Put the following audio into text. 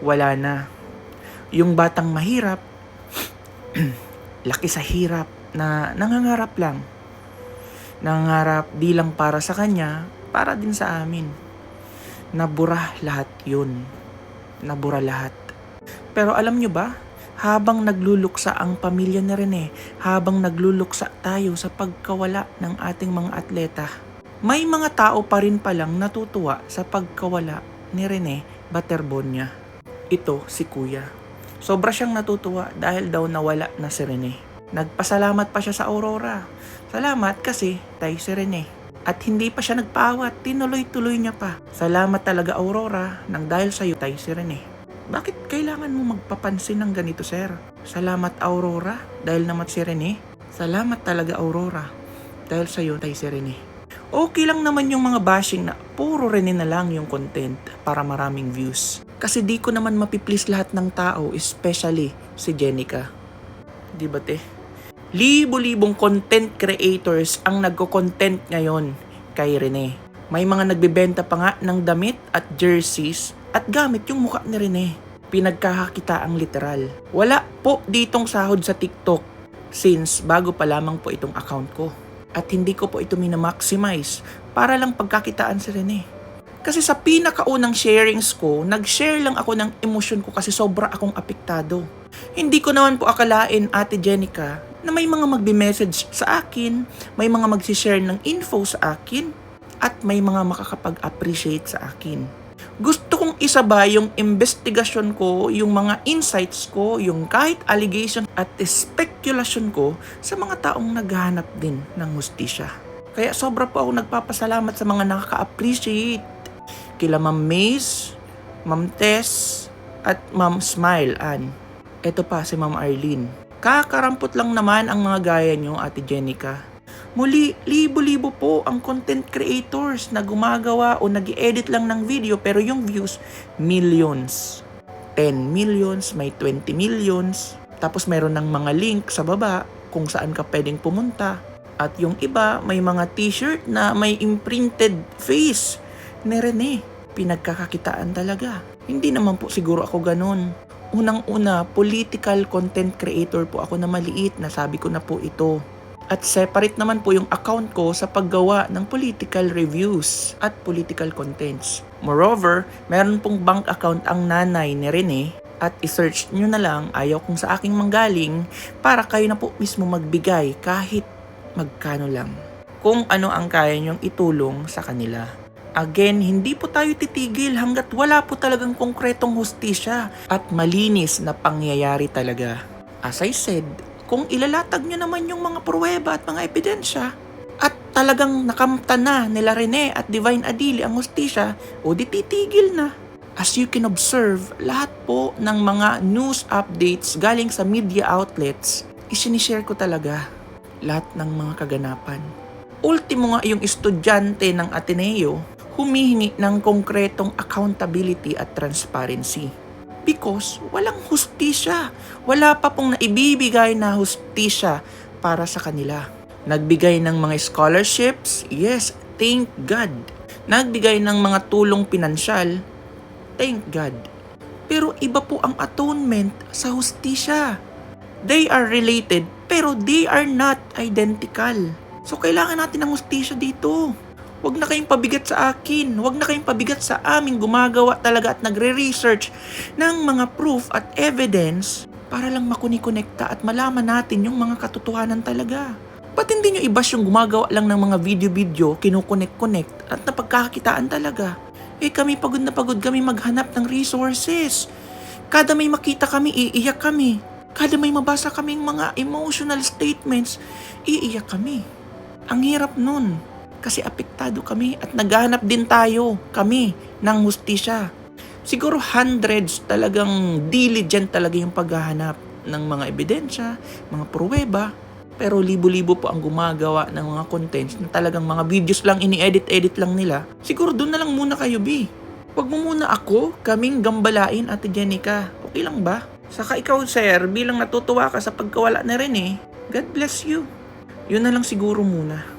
wala na. Yung batang mahirap, laki sa hirap na nangangarap lang. Nangangarap di lang para sa kanya, para din sa amin. Nabura lahat yun. Nabura lahat. Pero alam nyo ba, habang nagluluksa ang pamilya na Rene, habang nagluluksa tayo sa pagkawala ng ating mga atleta, may mga tao pa rin palang natutuwa sa pagkawala ni Rene Baterbonia. Ito si Kuya. Sobra siyang natutuwa dahil daw nawala na si Rene. Nagpasalamat pa siya sa Aurora. Salamat kasi tayo si Rene. At hindi pa siya nagpaawat, tinuloy-tuloy niya pa. Salamat talaga Aurora, nang dahil sa'yo tayo si Rene. Bakit kailangan mo magpapansin ng ganito, sir? Salamat Aurora, dahil naman si Rene. Salamat talaga Aurora, dahil sa'yo tayo si Rene. Okay lang naman yung mga bashing na puro Rene na lang yung content para maraming views. Kasi di ko naman mapiplease lahat ng tao, especially si Jenica. Di ba te? Libo-libong content creators ang nagko-content ngayon kay Rene. May mga nagbebenta pa nga ng damit at jerseys at gamit yung mukha ni Rene. Pinagkakakita ang literal. Wala po ditong sahod sa TikTok since bago pa lamang po itong account ko. At hindi ko po ito minamaximize para lang pagkakitaan si Rene. Kasi sa pinakaunang sharings ko, nag-share lang ako ng emosyon ko kasi sobra akong apektado. Hindi ko naman po akalain, Ate Jenica, na may mga magbe-message sa akin, may mga mag-share ng info sa akin, at may mga makakapag-appreciate sa akin. Gusto kong isabay yung investigasyon ko, yung mga insights ko, yung kahit allegation at speculation ko sa mga taong naghahanap din ng hustisya. Kaya sobra po ako nagpapasalamat sa mga nakaka-appreciate. Kila Ma'am Maze, Ma'am Tess, at Ma'am Smile Ann. Ito pa si Ma'am Arlene. Kakarampot lang naman ang mga gaya nyo, Ate Jenica. Muli, libo-libo po ang content creators na gumagawa o nag-edit lang ng video pero yung views, millions. 10 millions, may 20 millions. Tapos meron ng mga link sa baba kung saan ka pwedeng pumunta. At yung iba, may mga t-shirt na may imprinted face ni Rene. Pinagkakakitaan talaga. Hindi naman po siguro ako ganun. Unang-una, political content creator po ako na maliit, nasabi ko na po ito. At separate naman po yung account ko sa paggawa ng political reviews at political contents. Moreover, meron pong bank account ang nanay ni Rene at isearch nyo na lang ayaw kung sa aking manggaling para kayo na po mismo magbigay kahit magkano lang. Kung ano ang kaya nyong itulong sa kanila. Again, hindi po tayo titigil hanggat wala po talagang konkretong hustisya at malinis na pangyayari talaga. As I said, kung ilalatag nyo naman yung mga pruweba at mga ebidensya at talagang nakamta na nila Rene at Divine Adili ang hustisya, o di titigil na. As you can observe, lahat po ng mga news updates galing sa media outlets, isinishare ko talaga lahat ng mga kaganapan. Ultimo nga yung estudyante ng Ateneo, humihingi ng konkretong accountability at transparency. Because walang hustisya. Wala pa pong naibibigay na hustisya para sa kanila. Nagbigay ng mga scholarships, yes, thank God. Nagbigay ng mga tulong pinansyal, thank God. Pero iba po ang atonement sa hustisya. They are related, pero they are not identical. So kailangan natin ng hustisya dito. Huwag na kayong pabigat sa akin. Huwag na kayong pabigat sa aming gumagawa talaga at nagre-research ng mga proof at evidence para lang makuni-konekta at malaman natin yung mga katotohanan talaga. Ba't hindi nyo ibas yung gumagawa lang ng mga video-video, kinukonek-connect at napagkakakitaan talaga? Kami pagod na pagod kami maghanap ng resources. Kada may makita kami, iiyak kami. Kada may mabasa kaming mga emotional statements, iiyak kami. Ang hirap nun. Kasi apektado kami at naghahanap din kami ng hustisya. Siguro hundreds talagang diligent talaga yung paghahanap ng mga ebidensya, mga pruweba. Pero libo-libo po ang gumagawa ng mga contents na talagang mga videos lang ini-edit-edit lang nila. Siguro doon na lang muna kayo, B. Huwag mo muna kaming gambalain, Ate Jenica. Okay lang ba? Saka ikaw, sir, bilang natutuwa ka sa pagkawala na rin God bless you. Yun na lang siguro muna.